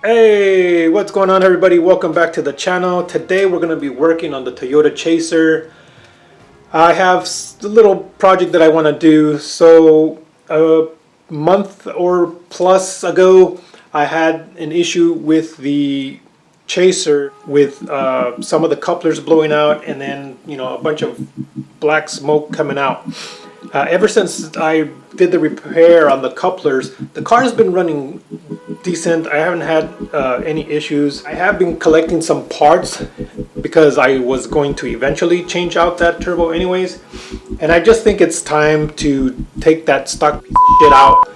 Hey, what's going on everybody? Welcome back to the channel. Today we're going to be working on the Toyota Chaser. I have a little project that I want to do. So a month or plus ago I had an issue with the Chaser with some of the couplers blowing out and then a bunch of black smoke coming out. Ever since I did the repair on the couplers, the car has been running decent. I haven't had any issues. I have been collecting some parts because I was going to eventually change out that turbo anyways, and I just think it's time to take that stock shit out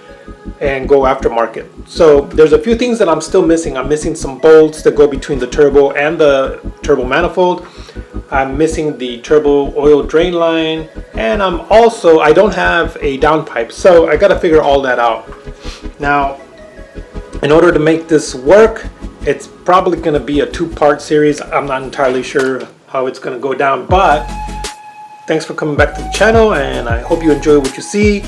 and go aftermarket. So there's a few things that I'm still missing. I'm missing some bolts that go between the turbo and the turbo manifold. I'm missing the turbo oil drain line, and I don't have a downpipe, so I got to figure all that out. Now, in order to make this work, it's probably going to be a two-part series. I'm not entirely sure how it's going to go down, but thanks for coming back to the channel, and I hope you enjoy what you see.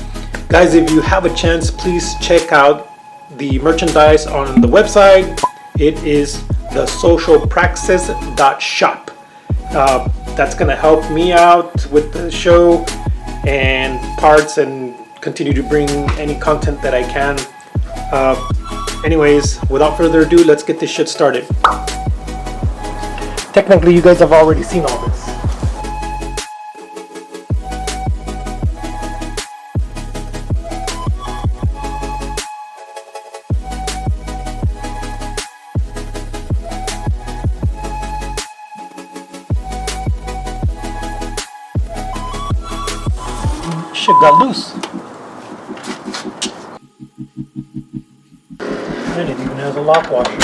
Guys, if you have a chance, please check out the merchandise on the website. It is TheSocialPraxis.shop. That's going to help me out with the show and parts and continue to bring any content that I can. Anyways, without further ado, let's get this shit started. Technically, you guys have already seen all this. Shit got loose. And it even has a lock washer.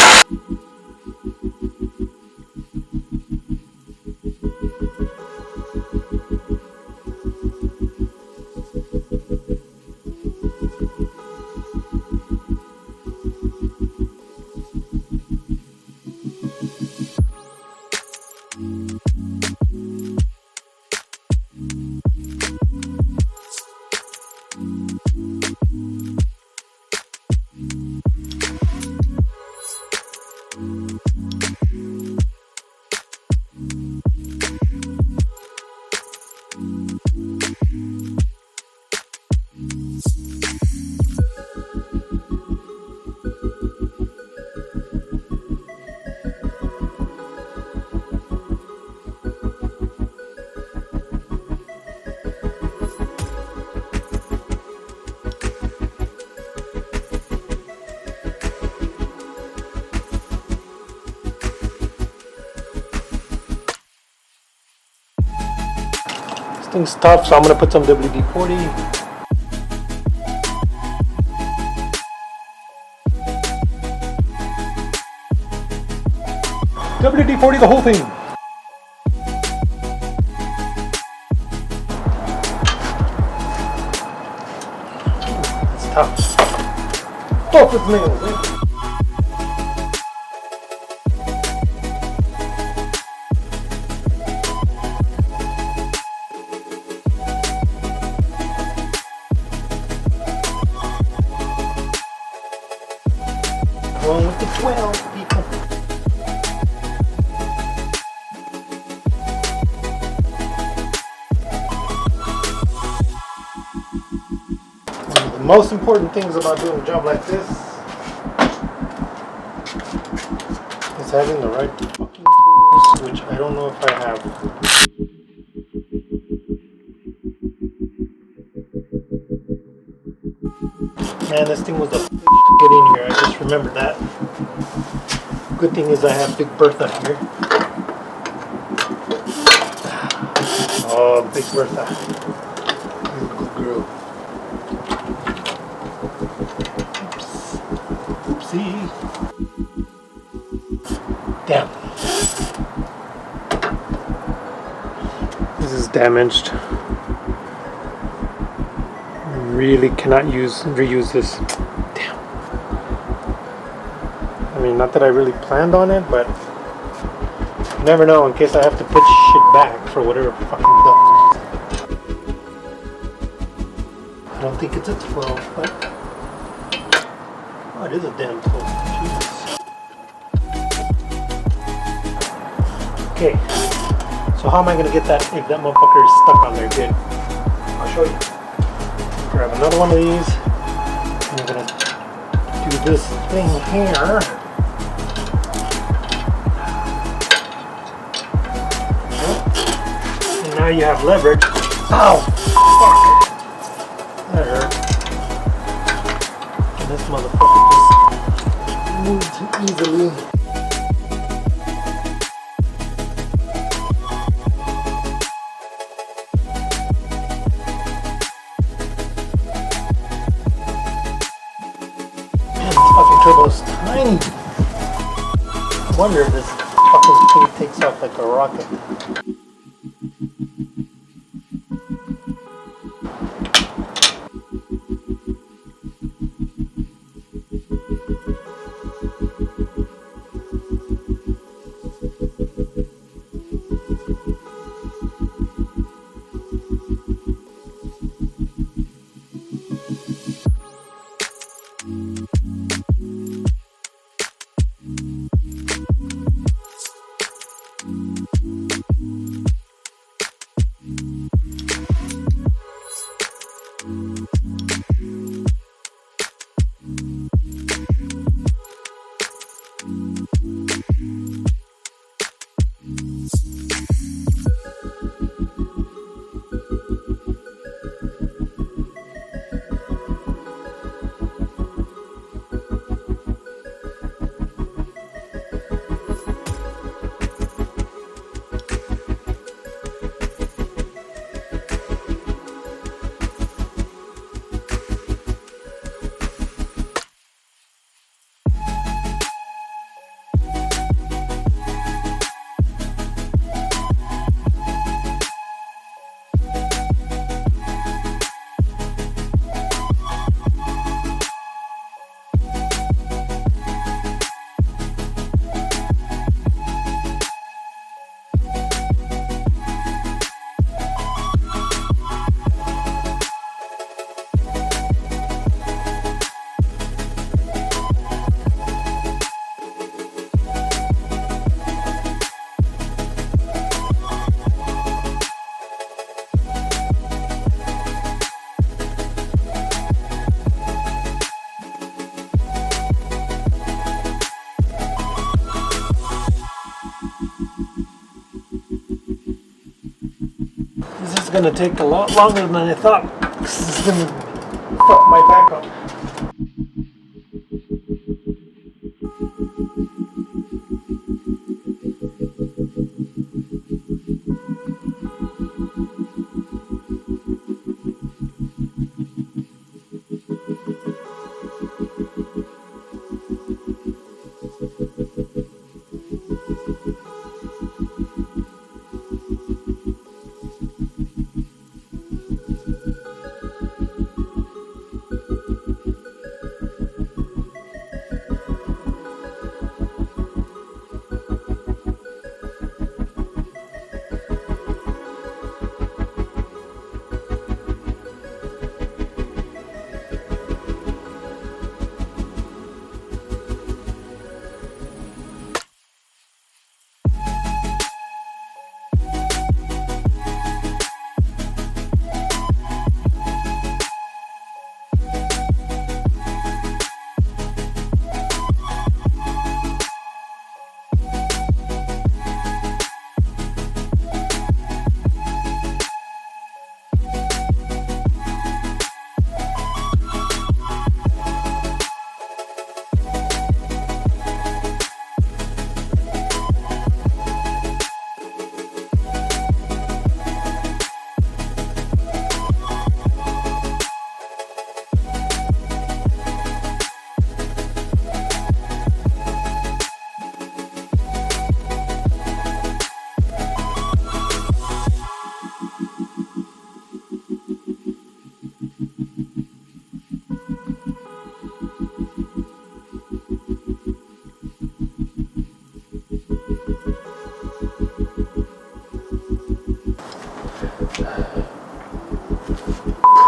This thing's tough, so I'm going to put some WD-40. WD-40 the whole thing. It's tough. Tough as nails, eh? Going with the 12, people. One of the most important things about doing a job like this is having the right fucking tools, which I don't know if I have. Man, this thing was a bitch to get in here. I just remembered that. Good thing is I have Big Bertha here. Oh, Big Bertha. You're a good girl. Oops. Oopsie. Damn. This is damaged. Really cannot reuse this. Damn. I mean, not that I really planned on it, but you never know in case I have to put shit back for whatever fucking dumb reason. I don't think it's a 12, but oh, it is a damn 12. Jesus. Okay, so how am I gonna get that if that motherfucker is stuck on there? Good. I'll show you. Grab another one of these. I'm gonna do this thing here. And now you have leverage. Ow! Fuck! That hurt. And this motherfucker just moved easily. Turbo's tiny. I wonder if this fucking thing takes off like a rocket. This is going to take a lot longer than I thought. This is going to fuck my back up.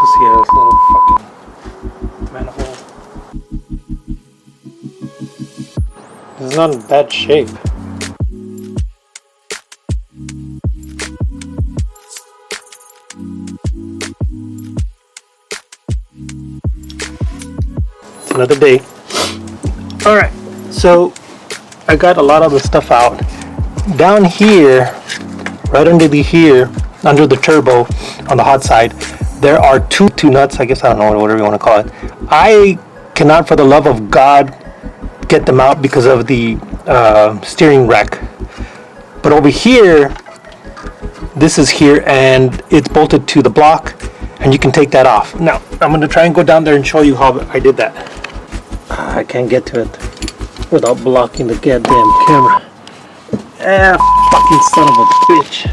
Pussy ass little fucking manifold. This is not in bad shape. another day. All right, so I got a lot of the stuff out. Down here, right under the turbo on the hot side, there are two nuts, I guess, I don't know, whatever you want to call it. I cannot for the love of God get them out because of the steering rack. But over here, this is here and it's bolted to the block and you can take that off. Now, I'm going to try and go down there and show you how I did that. I can't get to it without blocking the goddamn camera. Fucking son of a bitch.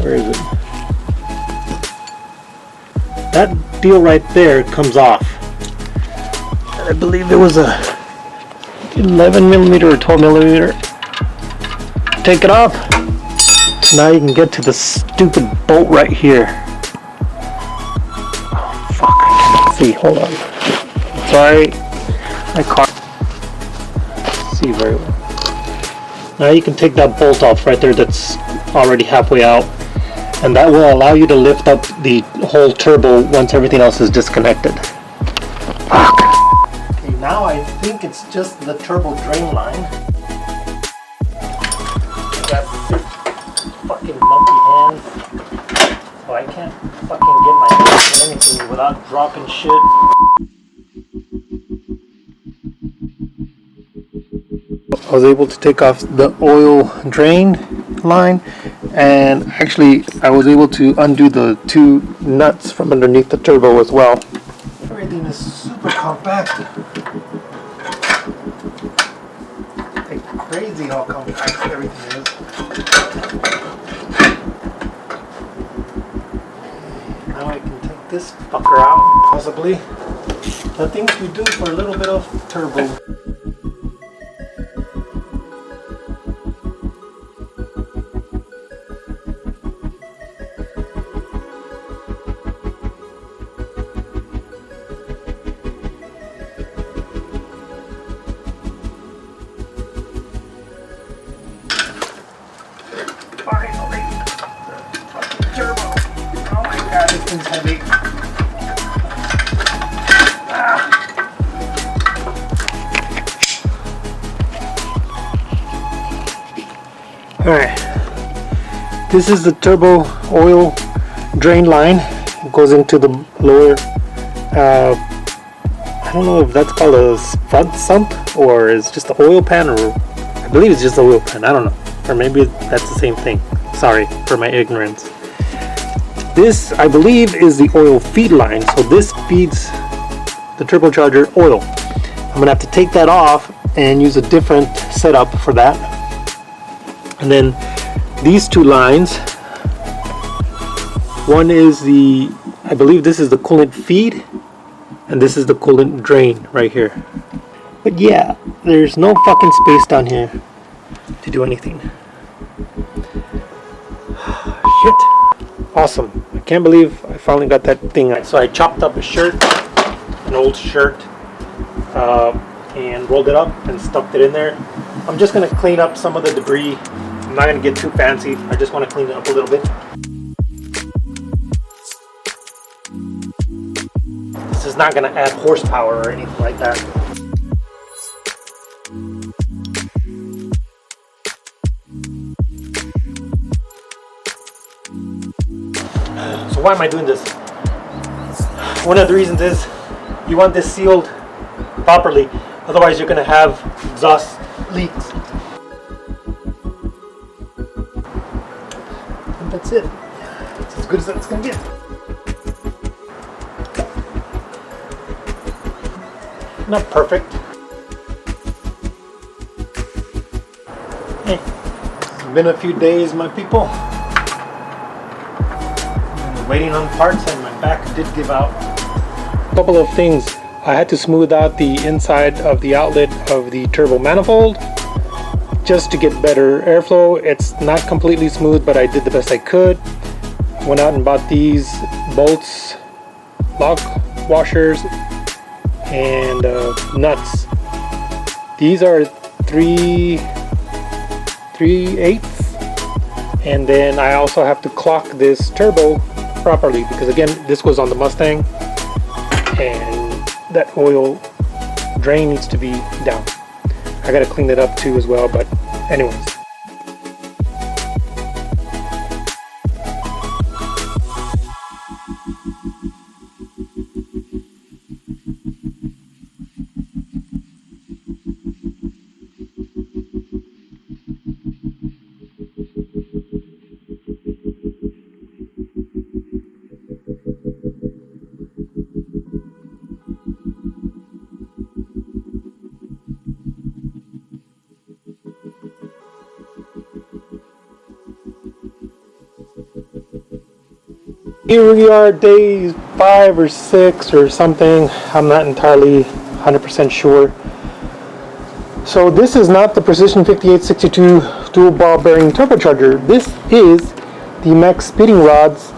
Where is it? That deal right there comes off. I believe it was a 11 millimeter or 12 millimeter. Take it off. Now you can get to the stupid bolt right here. Oh, fuck, I can't see. Hold on. Sorry. My car. See very well. Now you can take that bolt off right there that's already halfway out. And that will allow you to lift up the whole turbo once everything else is disconnected. Fuck. Okay, now I think it's just the turbo drain line. I got fucking monkey hands, so I can't fucking get my hands in anything without dropping shit. I was able to take off the oil drain line, and actually I was able to undo the two nuts from underneath the turbo as well. Everything is super compact. Like crazy how compact everything is. Now I can take this fucker out, possibly. The things we do for a little bit of turbo. Finally, the fucking turbo. Oh my god, this thing's heavy. Alright, this is the turbo oil drain line. It goes into the lower, I don't know if that's called a front sump or it's just the oil pan, or I believe it's just the oil pan, I don't know. Or maybe that's the same thing. Sorry for my ignorance. This, I believe, is the oil feed line. So this feeds the turbocharger oil. I'm gonna have to take that off and use a different setup for that. And then these two lines, one is the, I believe this is the coolant feed, and this is the coolant drain right here. But yeah, there's no fucking space down here to do anything. Shit. Awesome. I can't believe I finally got that thing out. So I chopped up a shirt, an old shirt, and rolled it up and stuffed it in there. I'm just going to clean up some of the debris. I'm not going to get too fancy. I just want to clean it up a little bit. This is not going to add horsepower or anything like that. So why am I doing this? One of the reasons is you want this sealed properly, otherwise you're going to have exhaust leaks. And that's it. It's as good as it's going to get. Not perfect. Hey, it's been a few days, my people. Waiting on parts, and my back did give out. A couple of things. I had to smooth out the inside of the outlet of the turbo manifold just to get better airflow. It's not completely smooth, but I did the best I could. Went out and bought these bolts, lock washers, and nuts. These are 3/8, and then I also have to clock this turbo properly, because again, this was on the Mustang. and that oil drain needs to be down. I gotta clean it up too as well, but anyways. Here we are, day 5 or 6 or something. I'm not entirely 100% sure. So this is not the Precision 5862 dual ball bearing turbocharger. This is the Maxpeedingrods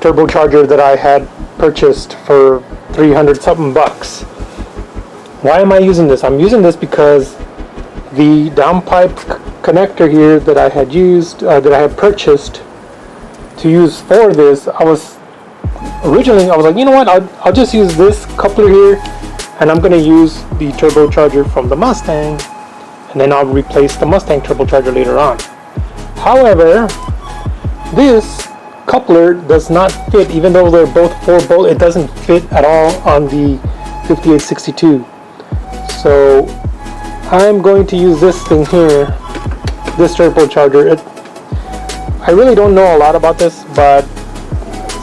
turbocharger that I had purchased for 300 something bucks. Why am I using this? I'm using this because the downpipe connector here that I had used, that I had purchased to use for this, I was like, you know what, I'll just use this coupler here, and I'm going to use the turbocharger from the Mustang, and then I'll replace the Mustang turbocharger later on. However, this coupler does not fit, even though they're both 4-bolt, it doesn't fit at all on the 5862. So I'm going to use this thing here, this turbocharger. I really don't know a lot about this, but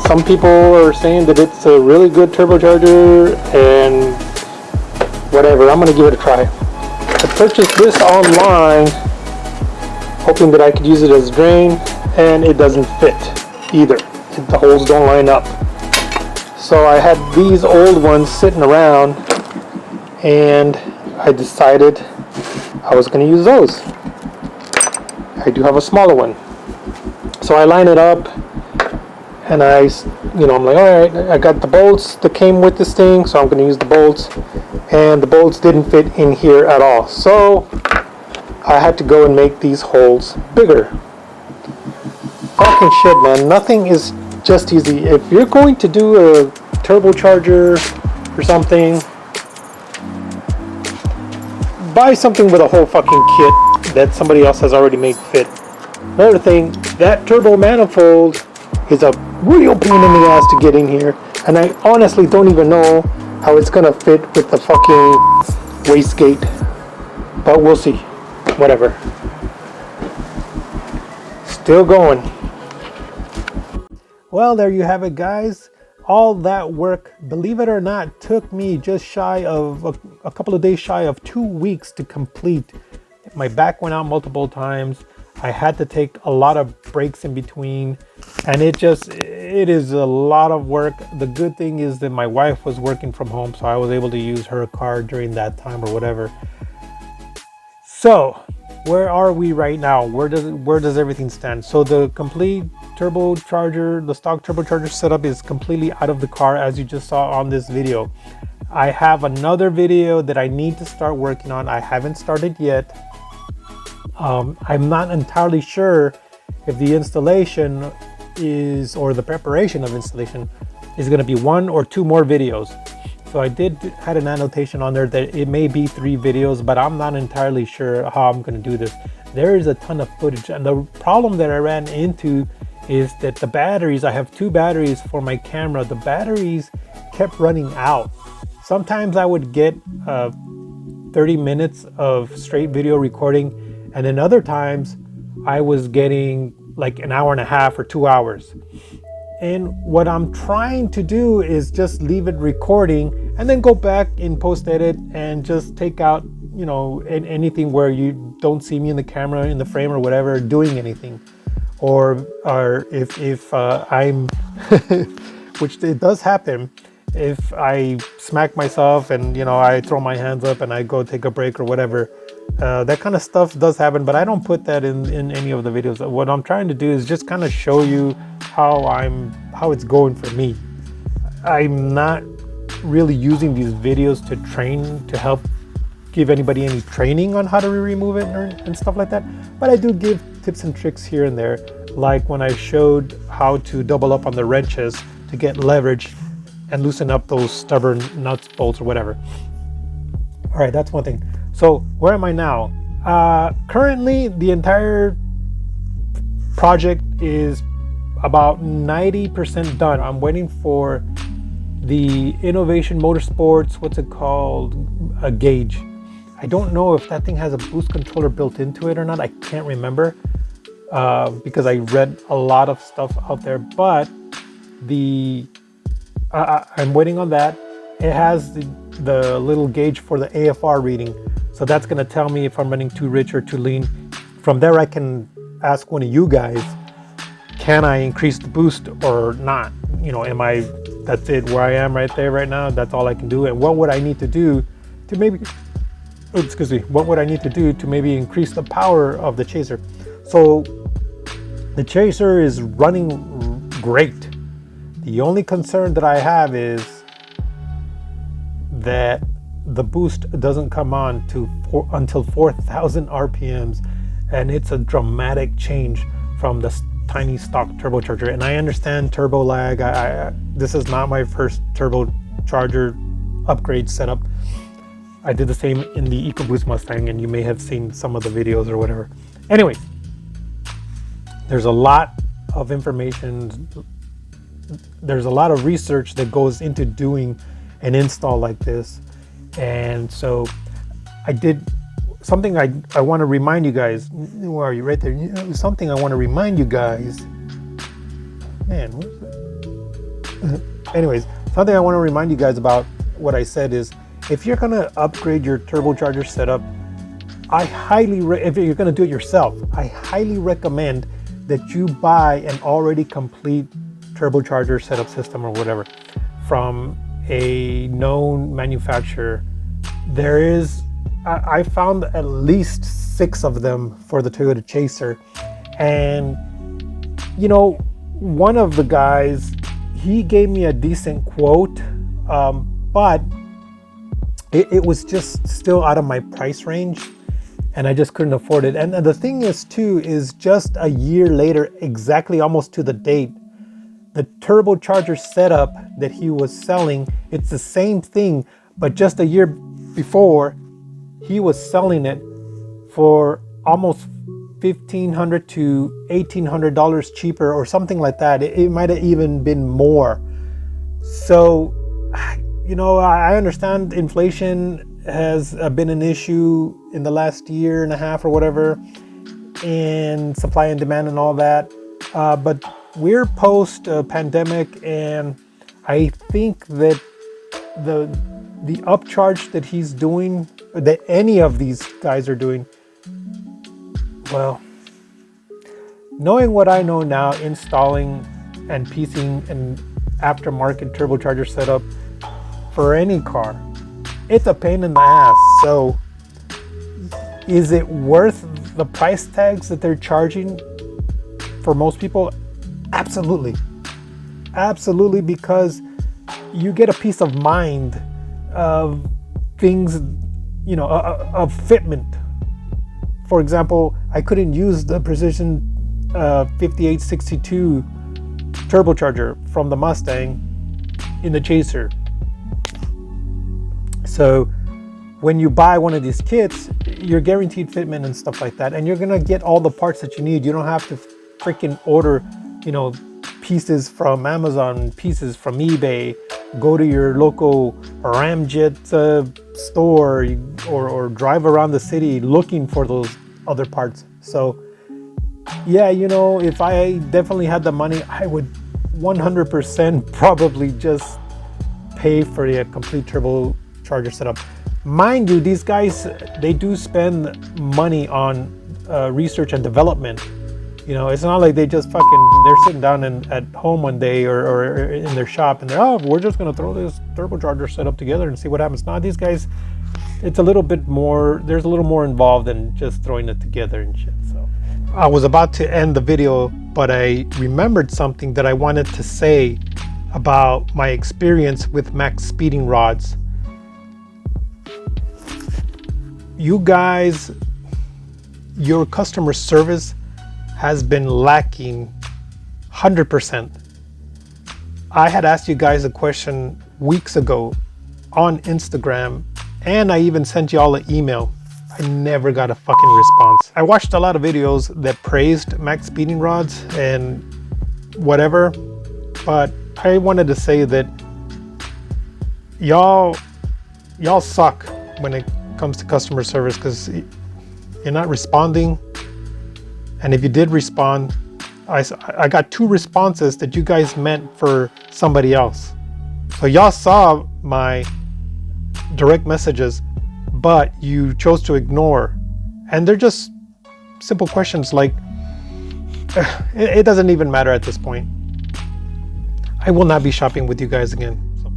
some people are saying that it's a really good turbocharger, and whatever, I'm going to give it a try. I purchased this online hoping that I could use it as a drain, and it doesn't fit either. The holes don't line up. So I had these old ones sitting around, and I decided I was going to use those. I do have a smaller one. So I line it up, and I'm like, all right, I got the bolts that came with this thing, so I'm going to use the bolts, and the bolts didn't fit in here at all. So I had to go and make these holes bigger. Fucking shit, man. Nothing is just easy. If you're going to do a turbocharger or something, buy something with a whole fucking kit that somebody else has already made fit. Another thing, that turbo manifold is a real pain in the ass to get in here, and I honestly don't even know how it's gonna fit with the fucking wastegate, but we'll see. Whatever. Still going. Well, there you have it, guys. All that work, believe it or not, took me just shy of a couple of days shy of 2 weeks to complete. My back went out multiple times. I had to take a lot of breaks in between, and it is a lot of work. The good thing is that my wife was working from home, so I was able to use her car during that time or whatever. So where are we right now? Where does everything stand? So the complete turbocharger, the stock turbocharger setup is completely out of the car, as you just saw on this video. I have another video that I need to start working on. I haven't started yet. I'm not entirely sure if the installation is, or the preparation of installation is going to be 1 or 2 more videos. So I had an annotation on there that it may be 3 videos, but I'm not entirely sure how I'm going to do this. There is a ton of footage, and the problem that I ran into is that the batteries, I have 2 batteries for my camera. The batteries kept running out. Sometimes I would get 30 minutes of straight video recording, and then other times I was getting like an hour and a half or 2 hours. And what I'm trying to do is just leave it recording and then go back in post edit and just take out, anything where you don't see me in the camera, in the frame or whatever, doing anything. Or if I'm, which it does happen, if I smack myself and, I throw my hands up and I go take a break or whatever, that kind of stuff does happen, but I don't put that in any of the videos. What I'm trying to do is just kind of show you how it's going for me. I'm not really using these videos to train, to help give anybody any training on how to remove it and stuff like that, but I do give tips and tricks here and there, like when I showed how to double up on the wrenches to get leverage and loosen up those stubborn nuts, bolts, or whatever. All right, that's one thing. So where am I now? Currently, the entire project is about 90% done. I'm waiting for the Innovation Motorsports, what's it called, a gauge. I don't know if that thing has a boost controller built into it or not. I can't remember because I read a lot of stuff out there, but I'm waiting on that. It has the little gauge for the AFR reading. So that's gonna tell me if I'm running too rich or too lean. From there, I can ask one of you guys, can I increase the boost or not? You know, that's it where I am right there right now? That's all I can do. And what would I need to do to maybe, what would I need to do to maybe increase the power of the Chaser? So the Chaser is running great. The only concern that I have is that the boost doesn't come on until 4,000 RPMs, and it's a dramatic change from the tiny stock turbocharger. And I understand turbo lag. This is not my first turbocharger upgrade setup. I did the same in the EcoBoost Mustang, and you may have seen some of the videos or whatever. Anyway, there's a lot of information. There's a lot of research that goes into doing an install like this. And so I did something I want to remind you guys. Where are you? Right there. Something I want to remind you guys. Man, what is it? Anyways, something I want to remind you guys about what I said is, if you're going to upgrade your turbocharger setup, if you're going to do it yourself, I highly recommend that you buy an already complete turbocharger setup system or whatever from a known manufacturer. I found at least 6 of them for the Toyota Chaser, and you know, one of the guys, he gave me a decent quote, but it was just still out of my price range, and I just couldn't afford it. And the thing is too, is just a year later, exactly almost to the date, the turbocharger setup that he was selling, it's the same thing, but just a year before, he was selling it for almost $1,500 to $1,800 cheaper or something like that. It might have even been more. So, you know, I understand inflation has been an issue in the last year and a half or whatever, and supply and demand and all that. But we're post pandemic, and I think that the upcharge that he's doing, that any of these guys are doing, well, knowing what I know now, installing and piecing an aftermarket turbocharger setup for any car, it's a pain in the ass. So is it worth the price tags that they're charging for most people? Absolutely. Absolutely, because you get a peace of mind of things, you know, of fitment. For example, I couldn't use the Precision 5862 turbocharger from the Mustang in the Chaser. So when you buy one of these kits, you're guaranteed fitment and stuff like that, and you're gonna get all the parts that you need. You don't have to freaking order, you know, pieces from Amazon, pieces from eBay, go to your local Ramjet store, or drive around the city looking for those other parts. So yeah, you know, if I definitely had the money, I would 100% probably just pay for a complete turbocharger setup. Mind you, these guys, they do spend money on research and development. You know, it's not like they just they're sitting down at home one day or in their shop and we're just gonna throw this turbocharger setup together and see what happens. Now these guys, it's a little bit more, there's a little more involved than just throwing it together and shit. So I was about to end the video, but I remembered something that I wanted to say about my experience with Maxpeedingrods. You guys, your customer service has been lacking 100%. I had asked you guys a question weeks ago on Instagram, and I even sent you all an email. I never got a fucking response. I watched a lot of videos that praised Maxpeedingrods and whatever, but I wanted to say that y'all suck when it comes to customer service, because you're not responding. And if you did respond, I got 2 responses that you guys meant for somebody else. So y'all saw my direct messages, but you chose to ignore. And they're just simple questions like, it doesn't even matter at this point. I will not be shopping with you guys again. So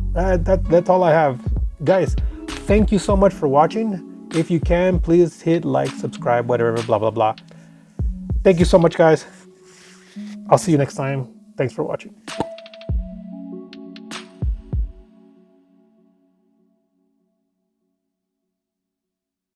that's all I have. Guys, thank you so much for watching. If you can, please hit like, subscribe, whatever, blah, blah, blah. Thank you so much, guys. I'll see you next time. Thanks for watching.